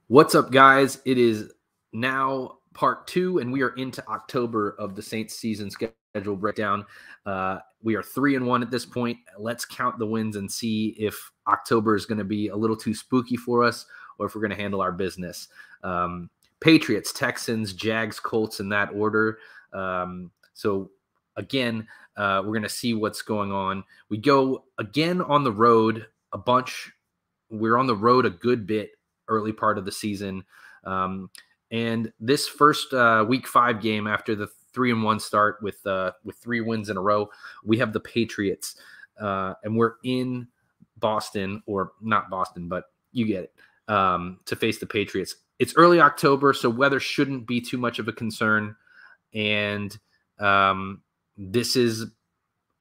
What's up, guys? It is now part 2, and we are into October of the Saints season schedule breakdown. We are 3-1 at this point. Let's count the wins and see if October is going to be a little too spooky for us or if we're going to handle our business. Patriots, Texans, Jags, Colts in that order. So again, we're going to see what's going on. We go again on the road a bunch. We're on the road a good bit early part of the season. And this first week 5 game after the 3-1 start with 3 wins in a row, we have the Patriots. And we're in Boston, or not Boston, but you get it, to face the Patriots. It's early October, so weather shouldn't be too much of a concern. And this is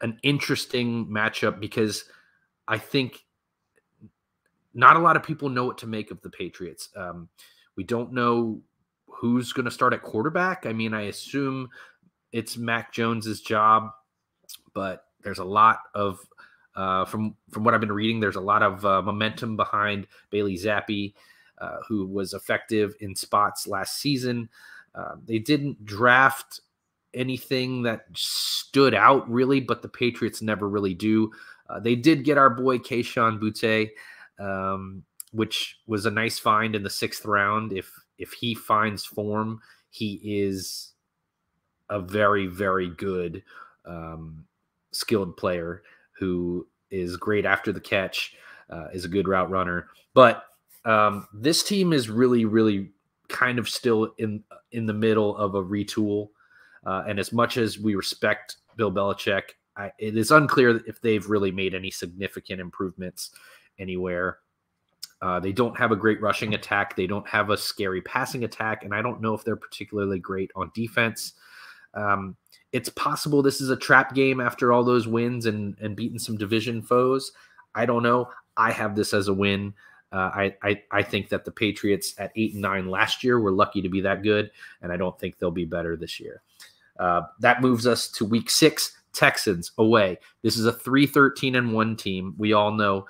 an interesting matchup because I think not a lot of people know what to make of the Patriots. We don't know who's going to start at quarterback. I mean, I assume it's Mac Jones's job, but there's a lot of, from what I've been reading, there's a lot of momentum behind Bailey Zappi, who was effective in spots last season. They didn't draft anything that stood out really, but the Patriots never really do. They did get our boy Kayshon Boutte, which was a nice find in the 6th round. If he finds form, he is a very, very good skilled player who is great after the catch, is a good route runner. But this team is really, really kind of still in the middle of a retool. And as much as we respect Bill Belichick, it is unclear if they've really made any significant improvements anywhere. They don't have a great rushing attack. They don't have a scary passing attack. And I don't know if they're particularly great on defense. It's possible this is a trap game after all those wins and beating some division foes. I don't know. I have this as a win. I think that the Patriots at 8-9 last year were lucky to be that good, and I don't think they'll be better this year. That moves us to week 6, Texans away. This is a 3-13-1 team. We all know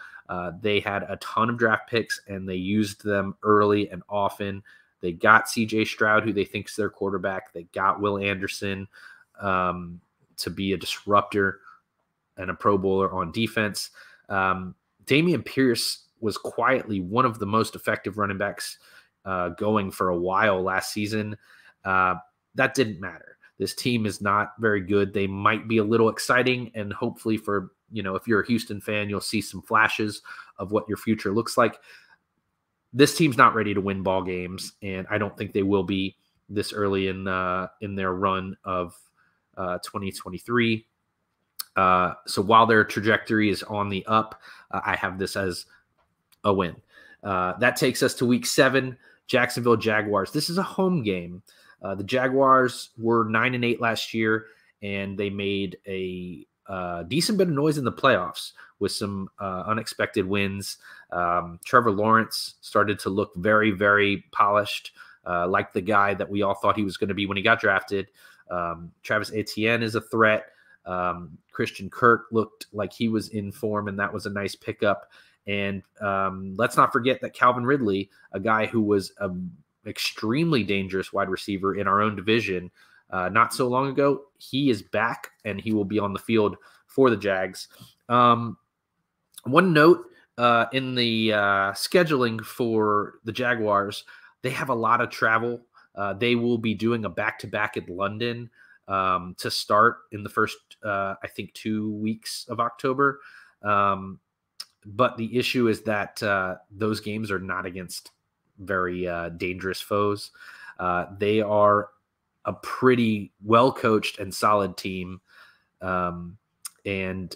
they had a ton of draft picks, and they used them early and often. They got C.J. Stroud, who they think is their quarterback. They got Will Anderson to be a disruptor and a Pro Bowler on defense. Dameon Pierce was quietly one of the most effective running backs going for a while last season. That didn't matter. This team is not very good. They might be a little exciting, and hopefully for, if you're a Houston fan, you'll see some flashes of what your future looks like. This team's not ready to win ball games, and I don't think they will be this early in their run of 2023. So while their trajectory is on the up, I have this as a win. That takes us to week 7, Jacksonville Jaguars. This is a home game. The Jaguars were 9-8 last year, and they made a decent bit of noise in the playoffs with some unexpected wins. Trevor Lawrence started to look very, very polished, like the guy that we all thought he was going to be when he got drafted. Travis Etienne is a threat. Christian Kirk looked like he was in form, and that was a nice pickup. And let's not forget that Calvin Ridley, a guy who was an extremely dangerous wide receiver in our own division not so long ago, he is back, and he will be on the field for the Jags. One note in the scheduling for the Jaguars, they have a lot of travel. They will be doing a back-to-back in London to start in the first, I think, 2 weeks of October. But the issue is that those games are not against very dangerous foes. They are a pretty well-coached and solid team, and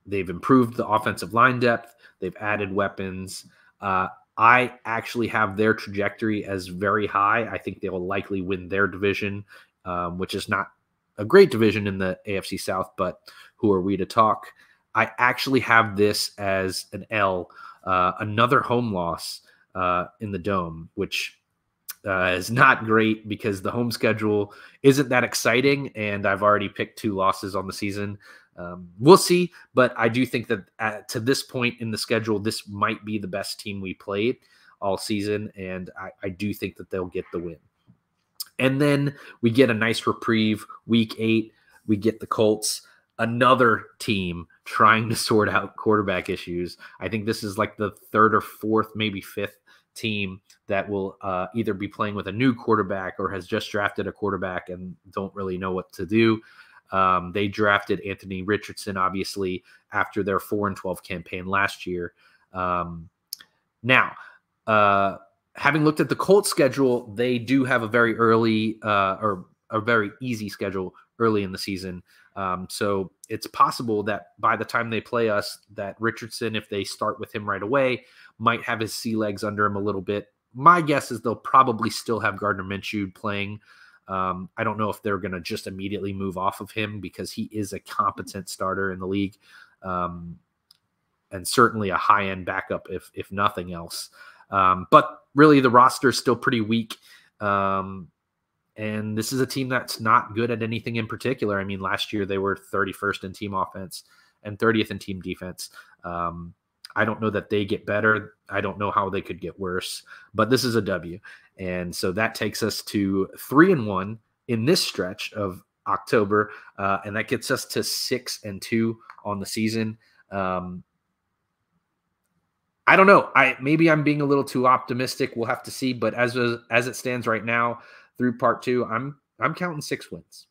they've improved the offensive line depth. They've added weapons. I actually have their trajectory as very high. I think they will likely win their division, which is not a great division in the AFC South, but who are we to talk? I actually have this as an L, another home loss in the Dome, which is not great because the home schedule isn't that exciting, and I've already picked 2 losses on the season. We'll see, but I do think that to this point in the schedule, this might be the best team we played all season, and I do think that they'll get the win. And then we get a nice reprieve. Week 8, we get the Colts, another team trying to sort out quarterback issues. I think this is like the 3rd or 4th, maybe 5th team that will either be playing with a new quarterback or has just drafted a quarterback and don't really know what to do. They drafted Anthony Richardson, obviously, after their 4-12 campaign last year. Now, having looked at the Colts schedule, they do have a very early or a very easy schedule early in the season. So it's possible that by the time they play us, that Richardson, if they start with him right away, might have his sea legs under him a little bit. My guess is they'll probably still have Gardner Minshew playing. I don't know if they're going to just immediately move off of him because he is a competent starter in the league, and certainly a high-end backup if nothing else. But really, the roster is still pretty weak. And this is a team that's not good at anything in particular. I mean, last year they were 31st in team offense and 30th in team defense. I don't know that they get better. I don't know how they could get worse, but this is a W. And so that takes us to 3-1 in this stretch of October. And that gets us to 6-2 on the season. I don't know. Maybe I'm being a little too optimistic. We'll have to see. But as it stands right now through part 2, I'm counting 6 wins.